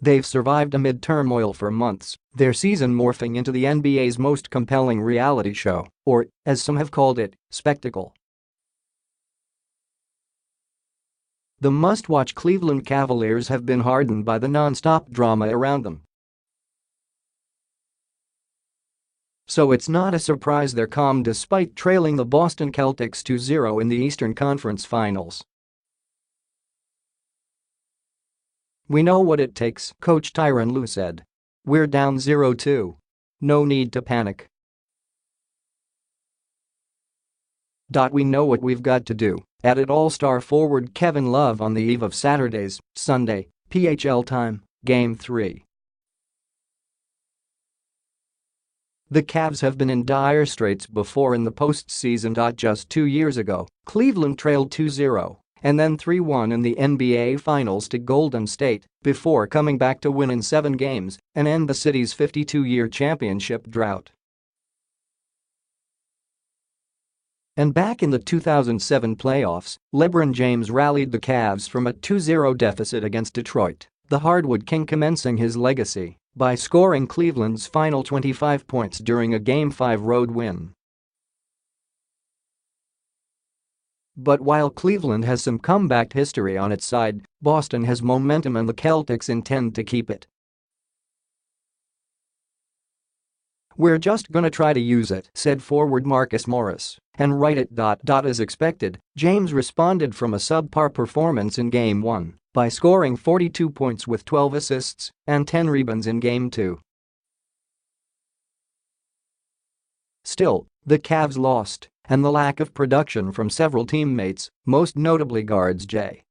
They've survived amid turmoil for months, their season morphing into the NBA's most compelling reality show, or, as some have called it, spectacle. The must-watch Cleveland Cavaliers have been hardened by the nonstop drama around them. So it's not a surprise they're calm despite trailing the Boston Celtics 2-0 in the Eastern Conference Finals. "We know what it takes," coach Tyronn Lue said. "We're down 0-2. No need to panic. We know what we've got to do," added All-Star forward Kevin Love on the eve of Saturday's, Sunday, PHL time, Game 3. The Cavs have been in dire straits before in the postseason. Just 2 years ago, Cleveland trailed 2-0 and then 3-1 in the NBA Finals to Golden State before coming back to win in 7 games and end the city's 52-year championship drought. And back in the 2007 playoffs, LeBron James rallied the Cavs from a 2-0 deficit against Detroit, the hardwood king commencing his legacy by scoring Cleveland's final 25 points during a Game 5 road win. But while Cleveland has some comeback history on its side, Boston has momentum and the Celtics intend to keep it. "We're just gonna try to use it," said forward Marcus Morris, "and write it. As expected, James responded from a subpar performance in Game 1 by scoring 42 points with 12 assists and 10 rebounds in Game 2. Still, the Cavs lost, and the lack of production from several teammates, most notably guards J.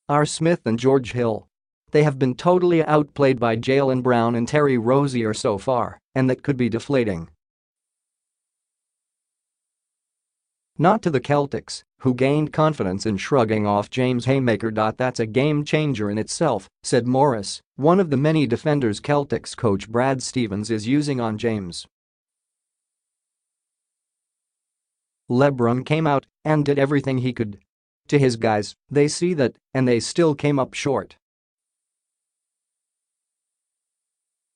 R. Smith and George Hill. They have been totally outplayed by Jaylen Brown and Terry Rozier so far, and that could be deflating. Not to the Celtics, who gained confidence in shrugging off James' haymaker. That's a game changer in itself," said Morris, one of the many defenders Celtics coach Brad Stevens is using on James. "LeBron came out and did everything he could. To his guys, they see that, and they still came up short.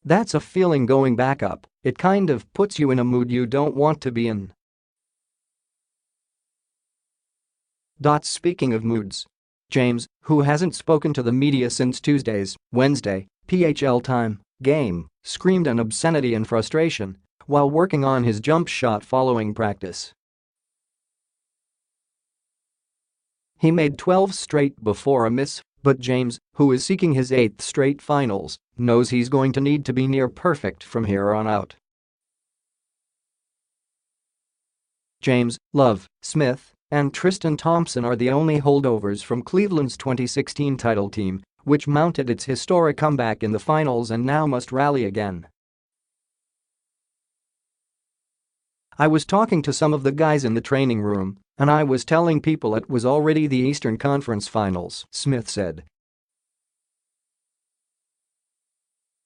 That's a feeling going back up, it kind of puts you in a mood you don't want to be in." Speaking of moods, James, who hasn't spoken to the media since Tuesday's, Wednesday, PHL time, game, screamed an obscenity in frustration while working on his jump shot following practice. He made 12 straight before a miss, but James, who is seeking his 8th straight finals, knows he's going to need to be near perfect from here on out. James, Love, Smith, and Tristan Thompson are the only holdovers from Cleveland's 2016 title team, which mounted its historic comeback in the finals and now must rally again. "I was talking to some of the guys in the training room, and I was telling people it was already the Eastern Conference Finals," Smith said.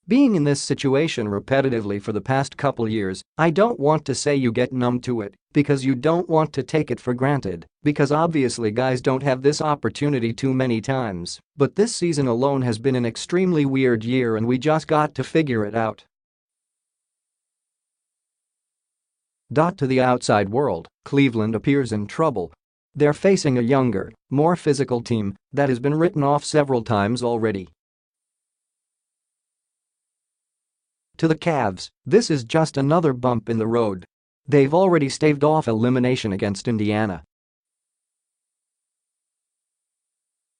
"Being in this situation repetitively for the past couple years, I don't want to say you get numb to it, because you don't want to take it for granted, because obviously guys don't have this opportunity too many times, but this season alone has been an extremely weird year and we just got to figure it out." To the outside world, Cleveland appears in trouble. They're facing a younger, more physical team that has been written off several times already. To the Cavs, this is just another bump in the road. They've already staved off elimination against Indiana.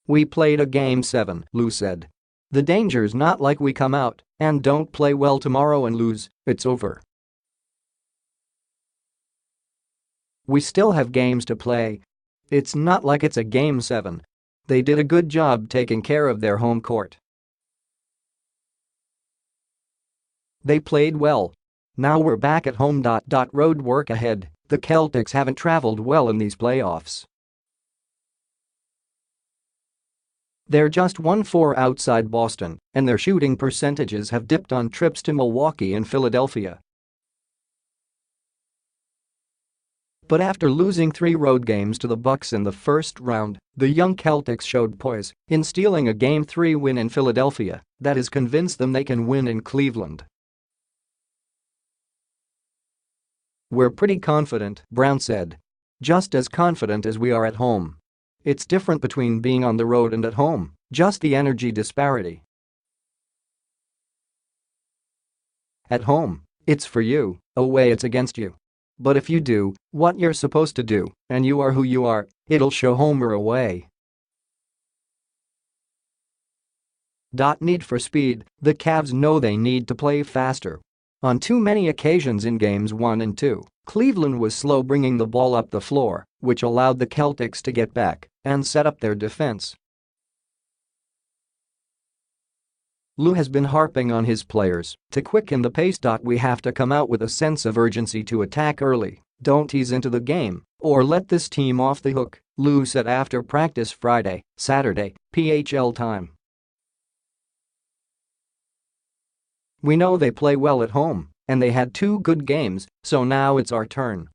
"We played a Game 7, Lue said. "The danger's not like we come out and don't play well tomorrow and lose, it's over. We still have games to play. It's not like it's a Game 7. They did a good job taking care of their home court. They played well. Now we're back at home. Road work ahead. The Celtics haven't traveled well in these playoffs. They're just 1-4 outside Boston, and their shooting percentages have dipped on trips to Milwaukee and Philadelphia. But after losing 3 road games to the Bucks in the first round, the young Celtics showed poise in stealing a Game 3 win in Philadelphia that has convinced them they can win in Cleveland. "We're pretty confident," Brown said. "Just as confident as we are at home. It's different between being on the road and at home, just the energy disparity. At home, it's for you, away it's against you. But if you do what you're supposed to do, and you are who you are, it'll show home or away." Need for speed, the Cavs know they need to play faster. On too many occasions in Games 1 and 2, Cleveland was slow bringing the ball up the floor, which allowed the Celtics to get back and set up their defense. Lue has been harping on his players to quicken the pace. "We have to come out with a sense of urgency to attack early, don't ease into the game, or let this team off the hook," Lue said after practice Saturday, PHL time. "We know they play well at home, and they had 2 good games, so now it's our turn.